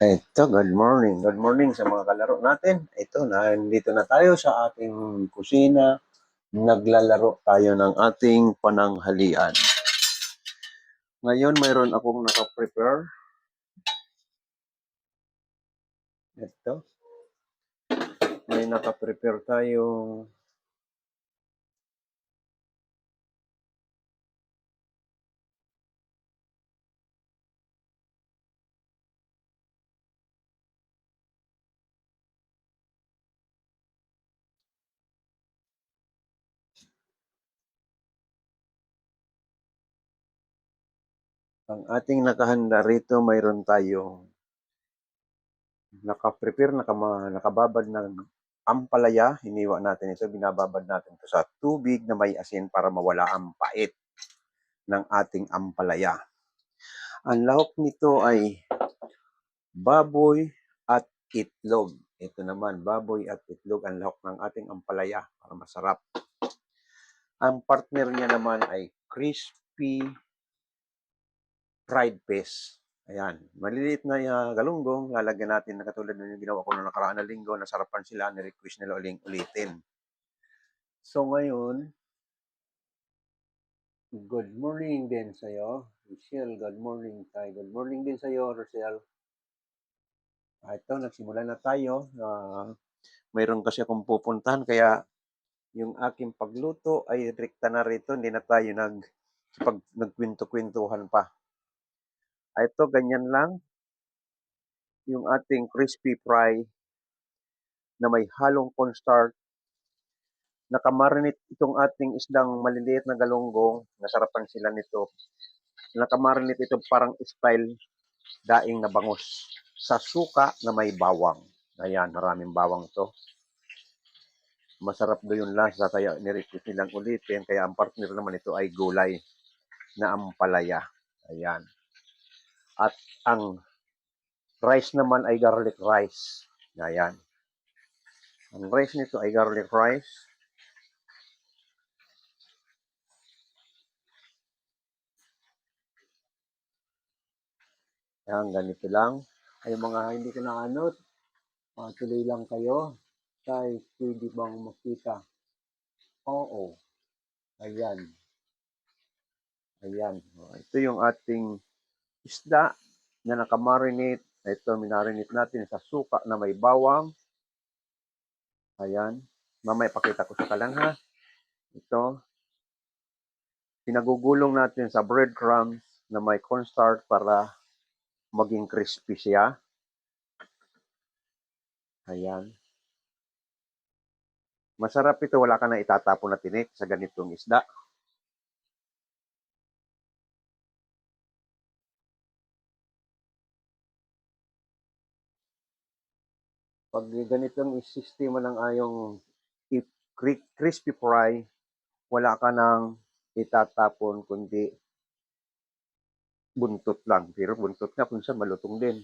Ito, good morning. Good morning sa mga kalaro natin. Ito, nandito na tayo sa ating kusina. Naglalaro tayo ng ating pananghalian. Ngayon, mayroon akong nakaprepare. Ito. May nakaprepare tayong ang ating nakahanda rito, mayroon tayong nakaprepare, nakababad ng ampalaya. Hiniwa natin ito, binababad natin ito sa tubig na may asin para mawala ang pait ng ating ampalaya. Ang lahok nito ay baboy at itlog. Ito naman, baboy at itlog ang lahok ng ating ampalaya para masarap. Ang partner niya naman ay crispy fried fish. Ayan, maliliit na galunggong, lalagyan natin na katulad ng ginawa ko na nakaraan na linggo, nasarapan sila, ni-request nila ulitin. So ngayon, good morning din sa'yo, Rochelle. Good morning tayo. Good morning din sa'yo, Rochelle. Ito, nagsimula na tayo. Mayroon kasi akong pupuntahan, kaya yung aking pagluto ay direkta na rito. Hindi na tayo nagkwento-kwentuhan pa. Ito, ganyan lang. Yung ating crispy fry na may halong cornstarch. Nakamarinate itong ating isdang maliliit na galunggong. Nasarapan sila nito. Nakamarinate ito parang style daing na bangus sa suka na may bawang. Ayan, maraming bawang to. Masarap do yung lasa, kaya nirequest nilang ulitin. Kaya ang partner naman ito ay gulay na ampalaya. Ayan. At ang rice naman ay garlic rice. Ayan. Ang rice nito ay garlic rice. Ayan, ganito lang. Ay mga hindi ko na anot, tuloy lang kayo. Tay, pwede bang makita? Oo. Ayan. Ayan. Ito yung ating isda na nakamarinate. Ito, minarinate natin sa suka na may bawang. Ayan. Mamaya pakita ko sa kalan ha. Ito. Pinagugulong natin sa breadcrumbs na may cornstarch para maging crispy siya. Ayan. Masarap ito. Wala ka na itatapon na tinik sa ganitong isda. Pag ganitong sistema ng ayong crispy fry, wala ka nang itatapon kundi buntot lang. Pero buntot na kung saan malutong din.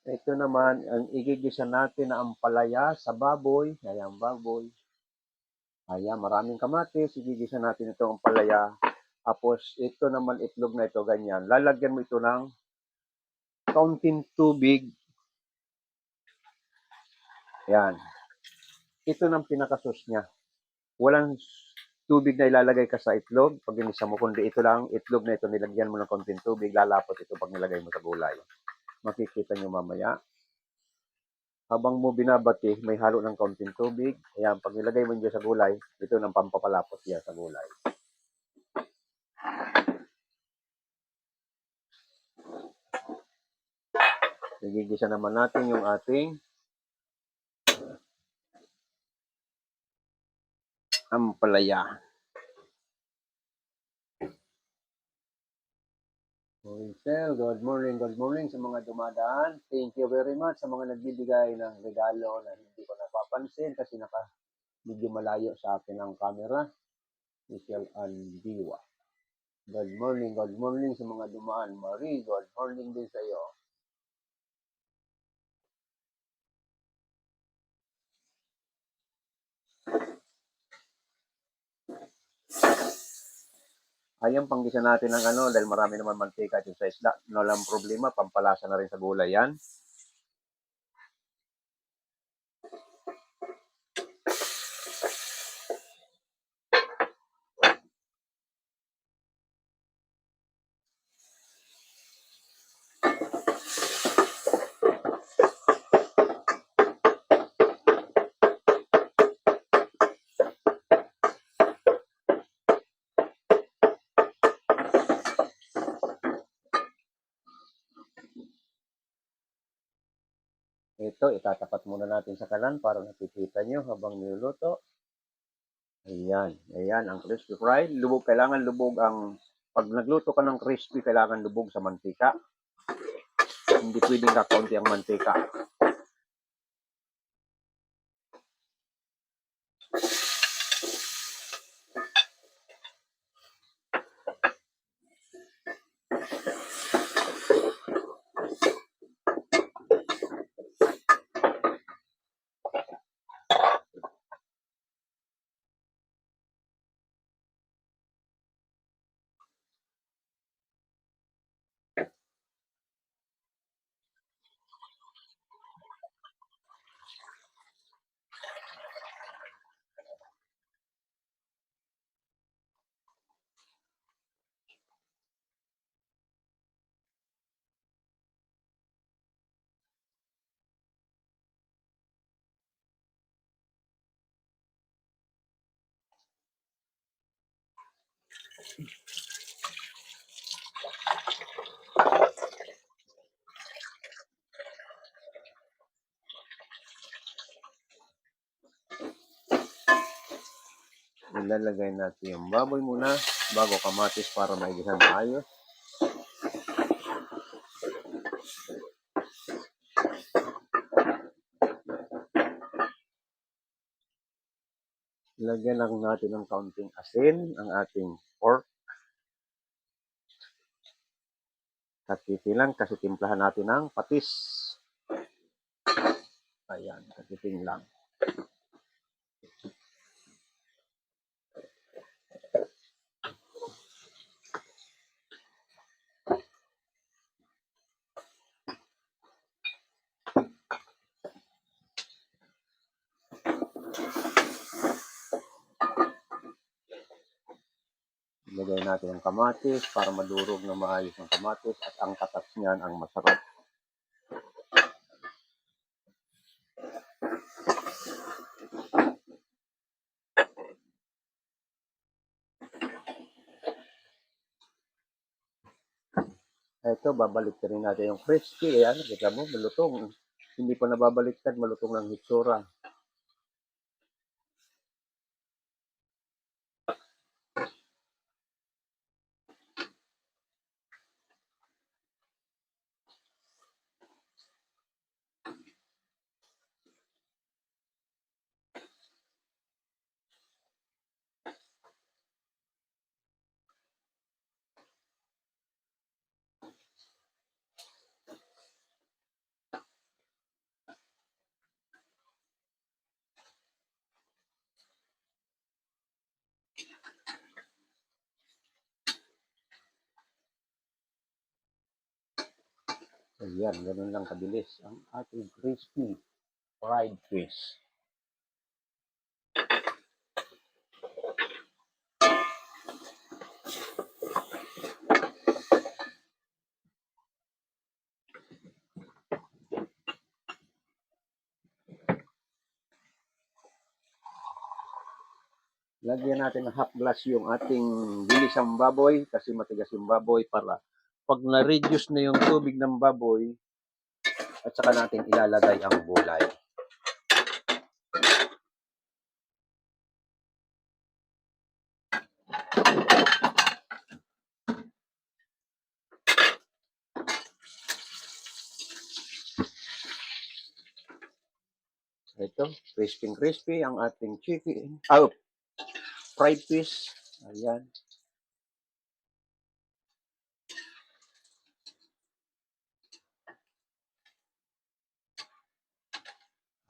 Ito naman, ang igigisa natin na ampalaya sa baboy. Ayan, baboy. Ayan, maraming kamatis. Igigisa natin ito ampalaya. Tapos, ito naman itlog na ito, ganyan. Lalagyan mo ito ng kaunting tubig. Ayan. Ito ng pinakasos niya. Walang tubig na ilalagay ka sa itlog pag ginisa mo, kundi ito lang, itlog na ito, nilagyan mo ng kaunting tubig, lalapot ito pag nilagay mo sa gulay. Makikita nyo mamaya. Habang mo binabati, may halo ng kaunting tubig. Ayan, pag nilagay mo dyan sa gulay, ito ng pampapalapot yan sa gulay. Igigisa naman natin yung ating ampalaya. Sel, good morning sa mga dumadaan. Thank you very much sa mga nagbibigay ng regalo na hindi ko napapansin kasi medyo malayo sa akin ang camera. Michelle Andiwa. Good morning sa mga dumaan. Marie, good morning din sa iyo. Ayan, panggisa natin ng dahil marami naman mantika dito sa isda. Walang problema, pampalasa na rin sa gulay yan. Ito, itatapat muna natin sa kalan para nakikita nyo habang niluluto. Ayan, ang crispy fry. Kailangan lubog pag nagluto ka ng crispy, kailangan lubog sa mantika. Hindi pwedeng kakaunti ang mantika. Ilalagay natin yung baboy muna bago kamatis para maigisan maayos. Lagyan lang natin ng kaunting asin ang ating pork. Katitin lang kasi timplahan natin ng patis. Ayan, katitin lang. Ilagay natin ang kamatis para madurog na maayos ang kamatis at ang katas niyan ang masarap. Ito, babalik rin natin yung crispy. Ayan, kita mo, malutong. Hindi pa nababaliktad, malutong ng hitsura. Ayan, ganun lang kabilis ang ating crispy fried fish. Lagyan natin ng half glass yung ating ginisang baboy kasi matigas yung baboy para pag na-reduce na yung tubig ng baboy, At saka natin ilalagay ang gulay. Ito, crispy ang ating chicken. Fried fish. Ayan.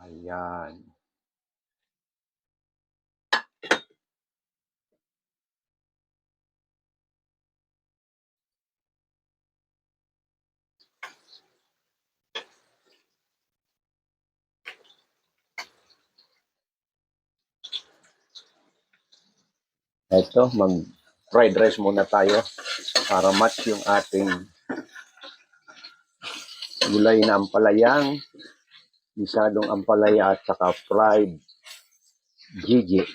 Ayan. Ito, mag-fried rice muna tayo para match yung ating gulay na ampalayang, bisadong ampalaya at saka fried gigi.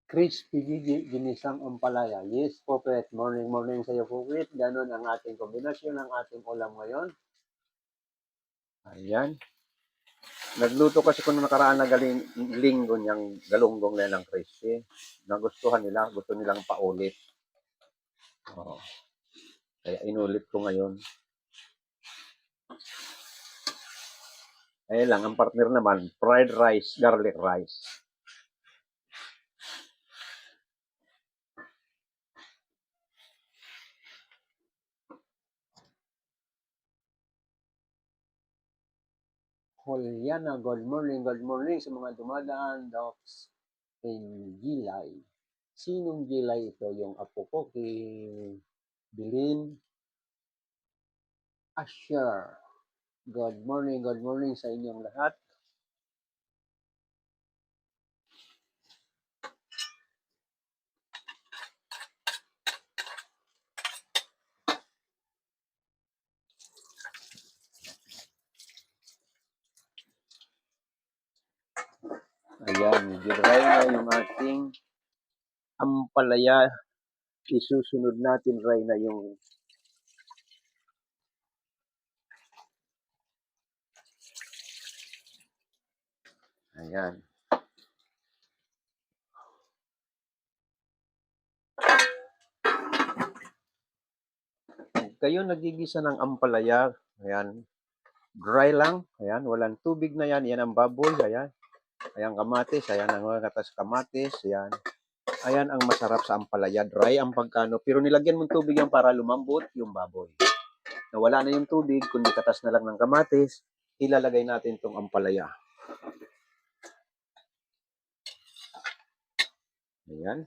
Crispy gigi, ginisang ampalaya. Yes, Popet. Morning sa iyo, Popet. Ganon ang ating kombinasyon ng ating ulam ngayon. Ayan. Nagluto kasi ko nung nakaraan na linggo niyang galunggong na ng crispy. Nagustuhan nila. Gusto nilang paulit. Oh. Kaya inulit ko ngayon. Ayan lang, ang partner naman, fried rice, garlic rice. Juliana, good morning sa mga dumadaan daw kay Gilay. Sinong Gilay ito? Yung apo ko kay Bilin Asher. Good morning sa inyong lahat. Ayan, dry na yung ating ampalaya. Isusunod natin dry na yung ayan. Kayo nagigisa ng ampalaya, ayan, dry lang, ayan, walang tubig na yan, yan ang baboy, ayan. Ayan kamatis, ayan ang mga katas kamatis, ayan. Ayan ang masarap sa ampalaya, dry ang pagkano, pero nilagyan mong tubig yan para lumambot yung baboy. Nawala na yung tubig, kundi katas na lang ng kamatis, ilalagay natin itong ampalaya. Ayan.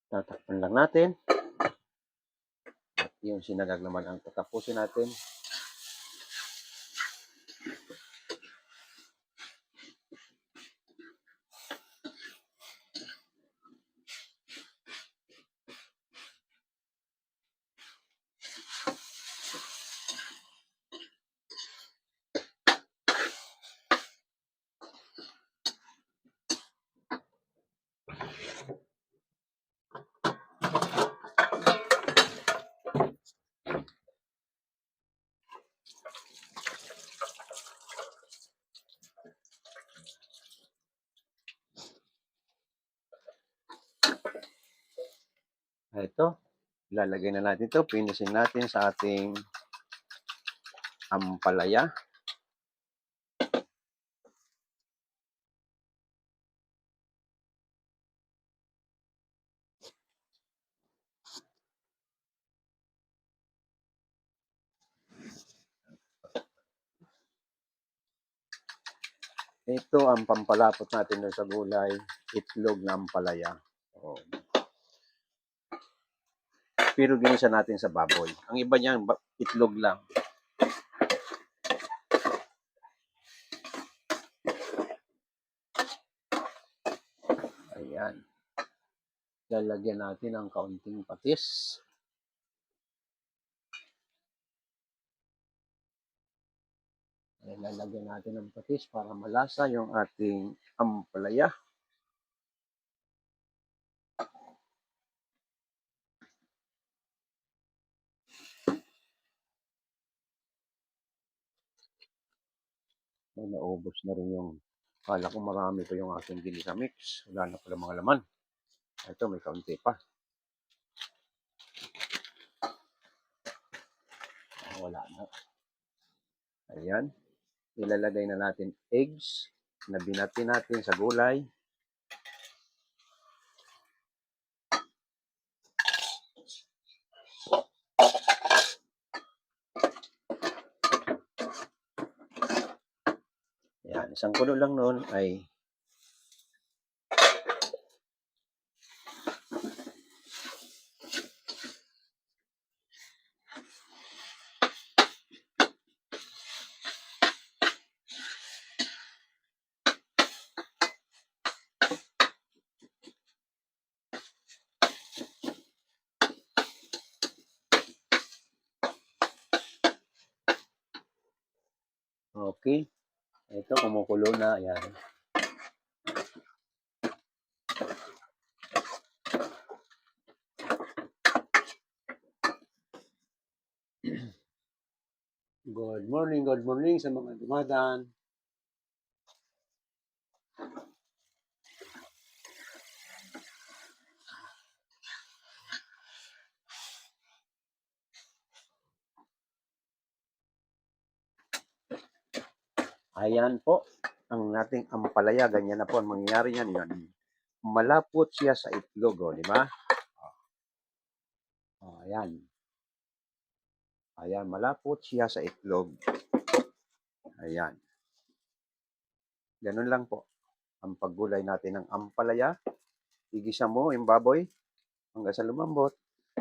Tatakpan lang natin. Yung sinagag naman ang tatapusin natin. Ilalagay na natin ito. Pinisin natin sa ating ampalaya. Ito ang pampalapot natin sa gulay, itlog na ampalaya. Oh. Pero ginisa natin sa baboy. Ang iba niyan, itlog lang. Ayan. Lalagyan natin ng kaunting patis. Lalagyan natin ng patis para malasa yung ating ampalaya. Naubos na rin yung, kala ko marami pa yung aking ginisa mix. Wala na pala mga laman. Ito, may kaunti pa. Wala na. Ayan. Ilalagay na natin eggs na binati natin sa gulay. Ayan. Isang kulo lang noon ay okay. Ito, kumukulo na. Ayan. Good morning sa mga dumadaan. Ayan po, ang ating ampalaya, ganyan na po ang mangyayari yan. Yan. Malapot siya sa itlog, di ba? Ayan. Ayan, malapot siya sa itlog. Ayan. Ganun lang po ang paggulay natin ng ampalaya. Igisa mo yung baboy hanggang sa lumambot.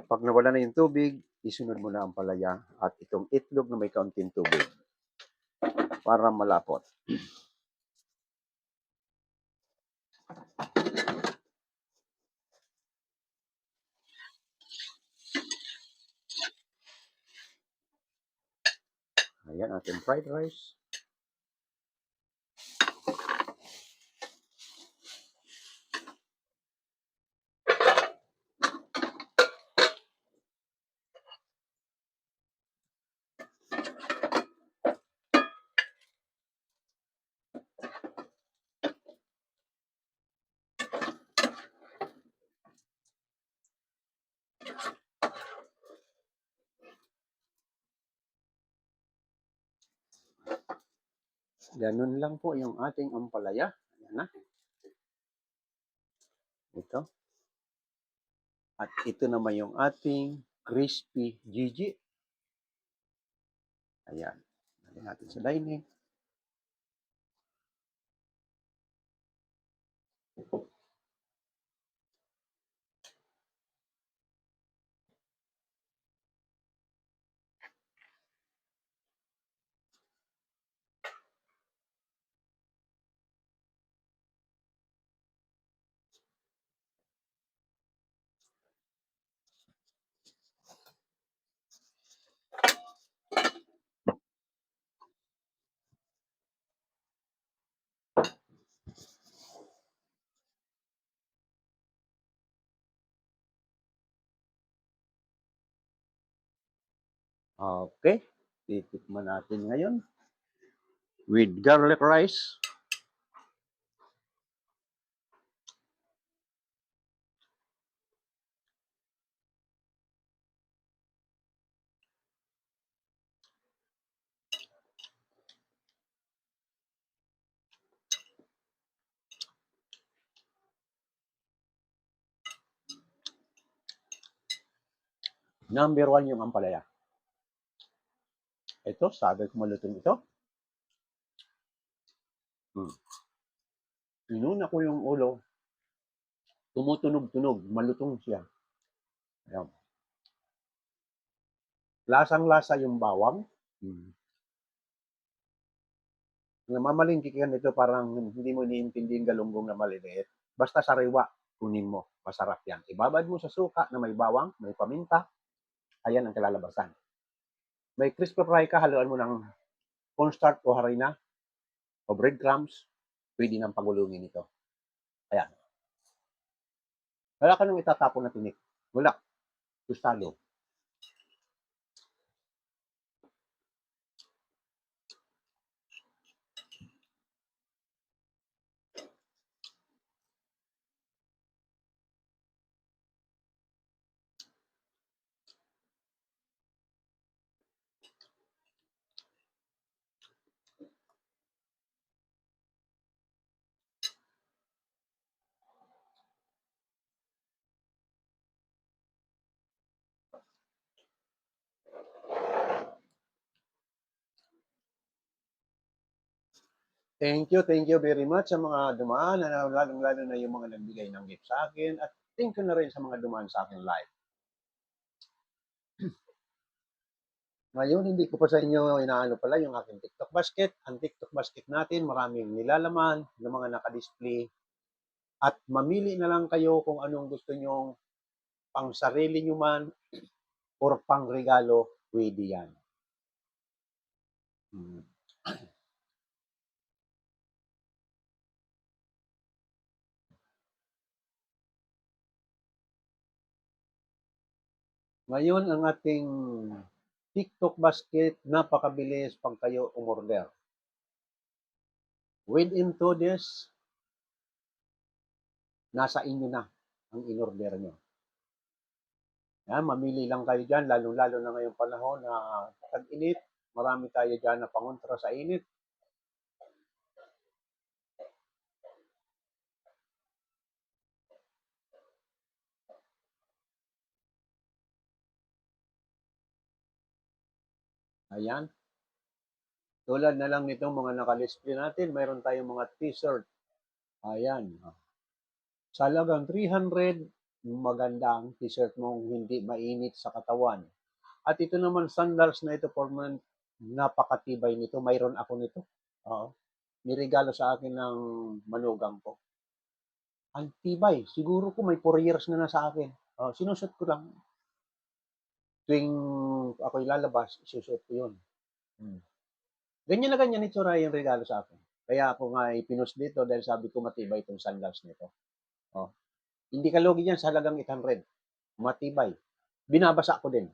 Pag nawala na yung tubig, isunod mo na ang ampalaya at itong itlog na may kaunting tubig para malapot. Ayan, ating fried rice. Ganun lang po yung ating ampalaya. Ayan na. Ito. At ito naman yung ating crispy Gigi. Ayan. Lagyan natin sa dining. Okay. Titikman natin ngayon with garlic rice. Number one yung ampalaya. Ito, sabi ko malutong ito. Inuna ko yung ulo, tumutunog-tunog, malutong siya. Ayan. Lasang-lasa yung bawang. Namamalingki ka nito, parang hindi mo iniintindi yung galunggong na maliliit. Basta sariwa, kunin mo. Masarap yan. Ibabad mo sa suka na may bawang, may paminta. Ayan ang kalalabasan. May crispy fry ka, haluan mo ng cornstarch o harina o breadcrumbs. Pwede nang pagulungin ito. Ayan. Wala ka nang itatapon na tinik. Wala. Gustalo. Thank you very much sa mga dumaan, lalong-lalo na yung mga nagbigay ng gift sa akin. At thank you na rin sa mga dumaan sa akin live. Ngayon, hindi ko pa sa inyo inaano pala yung aking TikTok basket. Ang TikTok basket natin, maraming nilalaman ng mga naka-display. At mamili na lang kayo kung anong gusto nyong pang sarili nyo man or pang regalo, pwede yan. Ngayon, ang ating TikTok basket, napakabilis pag kayo umorder. Within 2 days, nasa inyo na ang in-order nyo. Yan, mamili lang kayo dyan, lalo-lalo na ngayong panahon na tag-init. Marami tayo dyan na pangontra sa init. Ayan. Tulad na lang nitong mga naka-display natin, mayroon tayong mga t-shirt. Ayan. Sa halagang 300, maganda ang t-shirt mong hindi mainit sa katawan. At ito naman, sandals na ito, permanent, napakatibay nito. Mayroon ako nito. Oo. Nirigalo sa akin ng manugang ko. Ang tibay. Siguro ko may 4 years na sa akin. Sinusot ko lang. Tuwing ako'y lalabas, isusot ko yun. Ganyan na ganyan itsura yung regalo sa akin. Kaya ako nga ipinost dito dahil sabi ko matibay itong sandals nito. Hindi ka lugi yan sa halagang 800. Matibay. Binabasa ko din.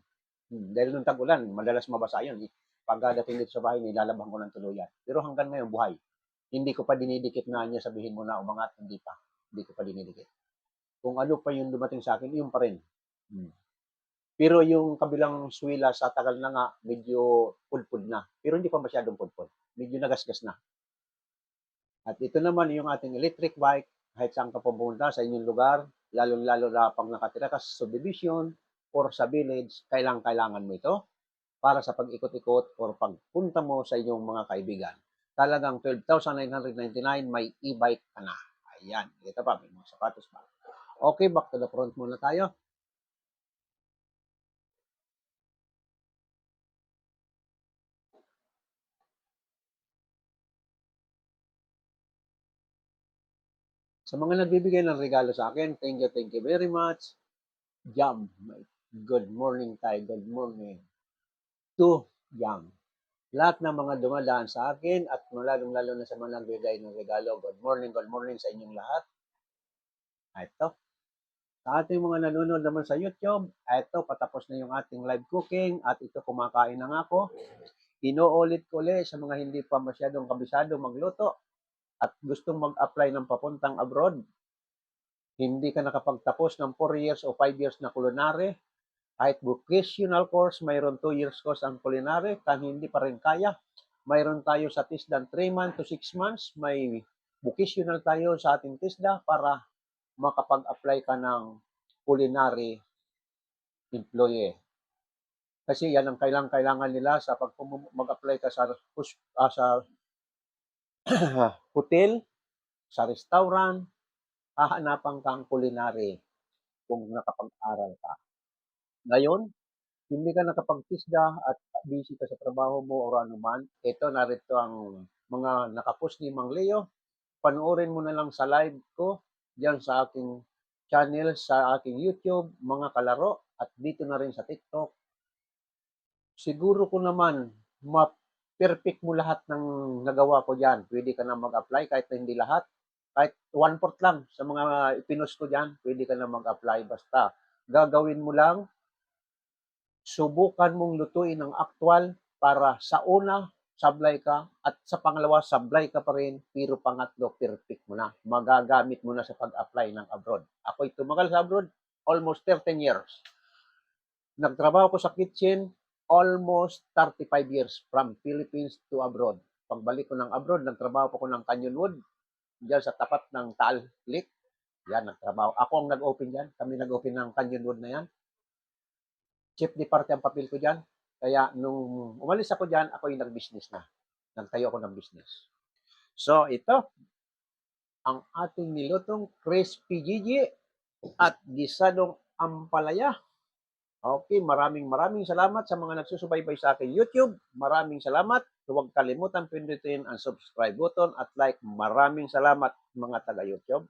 Dahil nung tag-ulan, madalas mabasa yun. Pagdating dito sa bahay, nilalabang ko ng tuluyan. Pero hanggang ngayon, buhay. Hindi ko pa dinidikit na niya, sabihin mo na umangat, hindi pa. Hindi ko pa dinidikit. Kung ano pa yung dumating sa akin, yun pa rin. Pero yung kabilang swila sa tagal na nga, medyo pudpud na. Pero hindi pa masyadong pudpud. Medyo nagasgas na. At ito naman yung ating electric bike. Kahit saan ka pumunta sa inyong lugar, lalo-lalo na pang nakatira ka sa subdivision or sa village, kailangan mo ito para sa pag-ikot-ikot or pagpunta mo sa inyong mga kaibigan. Talagang 12,999 may e-bike ka na. Ayan. Ito pa, may mga sapatos pa. Okay, back to the front muna tayo. Sa mga nagbibigay ng regalo sa akin, thank you very much. Jam, good morning tayo, good morning. To Jam. Lahat ng mga dumadaan sa akin at lalong-lalo na sa mga nagbigay ng regalo, good morning sa inyong lahat. Ito. Sa ating mga nanonood naman sa YouTube, ito, patapos na yung ating live cooking at ito, kumakain na nga ako. Inuulit ko ulit sa mga hindi pa masyadong kabisado magluto at gustong mag-apply ng papuntang abroad. Hindi ka nakapagtapos ng 4 years o 5 years na culinary, kahit vocational course, mayroon 2 years course ang culinary, kahit hindi pa rin kaya. Mayroon tayo sa TISDA 3 months to 6 months, may vocational tayo sa ating TISDA para makapag-apply ka ng culinary employee. Kasi yan ang kailangan nila sa pag mag-apply ka sa hotel, sa restaurant, hahanapan kang culinary kung nakapag-aral ka. Ngayon, hindi ka nakapagtisda at busy ka sa trabaho mo o ano man, ito narito ang mga nakapost ni Mang Leo. Panoorin mo na lang sa live ko diyan sa aking channel, sa aking YouTube, mga kalaro, at dito na rin sa TikTok. Siguro ko naman ma-perfect mo lahat ng nagawa ko diyan. Pwede ka na mag-apply kahit na hindi lahat. Kahit 1/4 lang sa mga ipinost ko diyan, pwede ka na mag-apply. Basta gagawin mo lang, subukan mong lutuin ang aktwal para sa una, sablay ka, at sa pangalawa, sablay ka pa rin, pero pangatlo, perfect mo na. Magagamit mo na sa pag-apply ng abroad. Ako'y tumagal sa abroad, almost 13 years. Nagtrabaho ko sa kitchen, almost 35 years from Philippines to abroad. Pagbalik ko ng abroad, nagtrabaho ko ng Canyonwood, diyan sa tapat ng Taal Lake. Yan, nagtrabaho. Ako ang nag-open diyan. Kami nag-open ng Canyonwood na yan. Chief de parte ang papel ko diyan. Kaya nung umalis ako diyan, ako yung nag-business na. Nagtayo ako ng business. So, ito ang ating nilutong crispy Gigi at gisadong ampalaya. Okay, maraming salamat sa mga nagsusubaybay sa aking YouTube. Maraming salamat. Huwag kalimutan pindutin ang subscribe button at like. Maraming salamat mga taga-YouTube.